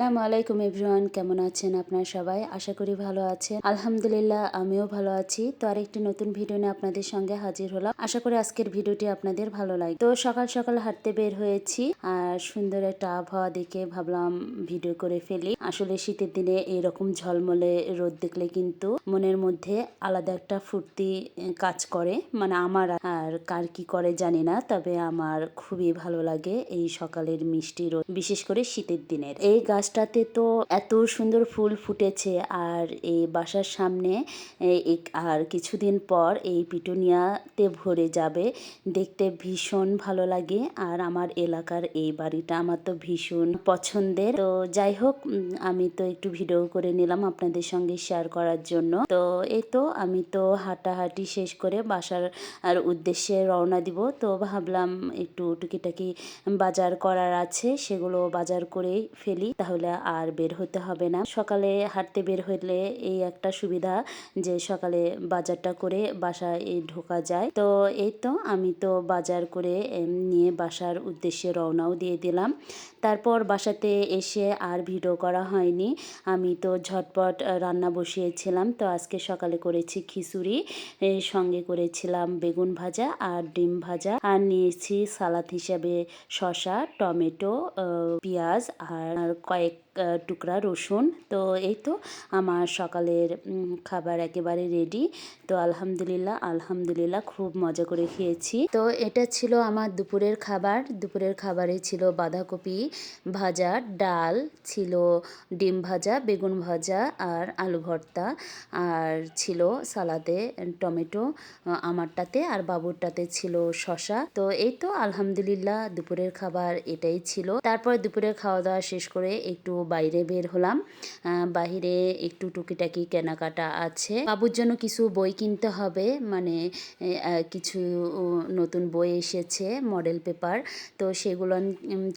আসসালামু আলাইকুম এভরিওয়ান, কেমন আছেন আপনারা সবাই? আশা করি ভালো আছেন। আলহামদুলিল্লাহ, আমিও ভালো আছি। তো আরেকটি নতুন ভিডিও নিয়ে আপনাদের সঙ্গে হাজির হলাম। আশা করি আজকের ভিডিওটি আপনাদের ভালো লাগে। তো সকাল সকাল হাঁটতে বের হয়েছি, আর সুন্দর একটা আবহাওয়া দেখে ভাবলাম ভিডিও করে ফেলি। আসলে শীতের দিনে এরকম ঝলমলে রোদ দেখলে কিন্তু মনের মধ্যে আলাদা একটা ফুর্তি কাজ করে। মানে আমার আর কার কি করে জানি না, তবে আমার খুবই ভালো লাগে এই সকালের মিষ্টি রোদ, বিশেষ করে শীতের দিনের। এই গাছটাতে তো এত সুন্দর ফুল ফুটেছে, আর এই বাসার সামনে আর কিছুদিন পর এই পিটুনিয়াতে ভরে যাবে। দেখতে ভীষণ ভালো লাগে, আর আমার এলাকার এই বাড়িটা আমার তো ভীষণ পছন্দের। তো যাই হোক, আমি তো একটু ভিডিও করে নিলাম আপনাদের সঙ্গে শেয়ার করার জন্য। তো এই তো আমি তো হাঁটাহাঁটি শেষ করে বাসার উদ্দেশ্যে রওনা দিব। তো ভাবলাম একটু টুকিটাকি বাজার করার আছে, সেগুলো বাজার করেই ফেলি, তাহলে আর বের হতে হবে না। সকালে হাঁটতে বের হলে এই একটা সুবিধা যে সকালে বাজারটা করে বাসায় ঢোকা যায়। তো এই তো আমি তো বাজার করে নিয়ে বাসার উদ্দেশ্যে রওনাও দিয়ে দিলাম। তারপর বাসাতে এসে আর ভিডিও করা হয়নি। আমি তো ঝটপট রান্না বসিয়েছিলাম। তো আজকে সকালে করেছি খিচুড়ি, সঙ্গে করেছিলাম বেগুন ভাজা আর ডিম ভাজা, আর নিয়েছি সালাদ হিসাবে শসা, টমেটো, পেঁয়াজ আর কয়েক টুকরা রসুন। তো এই তো আমার সকালের খাবার একেবারে রেডি। তো আলহামদুলিল্লাহ আলহামদুলিল্লাহ খুব মজা করে খেয়েছি। তো এটা ছিল আমার দুপুরের খাবার। দুপুরের খাবারে ছিল বাঁধাকপি ভাজা, ডাল ছিল, ডিম ভাজা, বেগুন ভাজা আর আলু ভর্তা, আর ছিল সালাদে টমেটো, আমারটাতে আর বাবুরটাতে ছিল শসা। তো এই তো আলহামদুলিল্লাহ দুপুরের খাবার এটাই ছিল। তারপর দুপুরের খাওয়া দাওয়া শেষ করে একটু বাইরে বের হলাম। বাহিরে একটু টুকিটাকি কেনাকাটা আছে, বাবুর জন্য কিছু বই কিনতে হবে। মানে কিছু নতুন বই এসেছে, মডেল পেপার, তো সেগুলো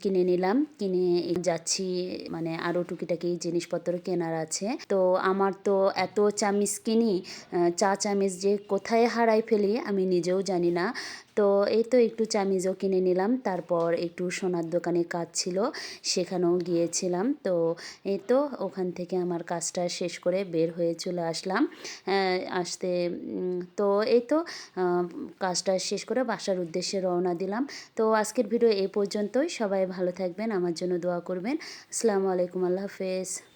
কিনে নিলাম। কিনে যাচ্ছি, মানে আরও টুকিটাকি জিনিসপত্র কেনার আছে। তো আমার তো এত চামিচ কিনি, চা চামিচ যে কোথায় হারাই ফেলি আমি নিজেও জানি না। তো এই তো একটু চামিচও কিনে নিলাম। তারপর একটু সোনার দোকানে কাজ ছিল, সেখানেও গিয়েছিলাম। তো এই তো ওখান থেকে আমার কাজটা শেষ করে বের হয়ে চলে আসলাম। আসতে তো এই তো কাজটা শেষ করে বাসার উদ্দেশ্যে রওনা দিলাম। তো আজকের ভিডিও এই পর্যন্তই। সবাই ভালো থাকবেন, আমার জন্য দোয়া করবেন। আসসালামু আলাইকুম, আল্লাহ হাফেজ।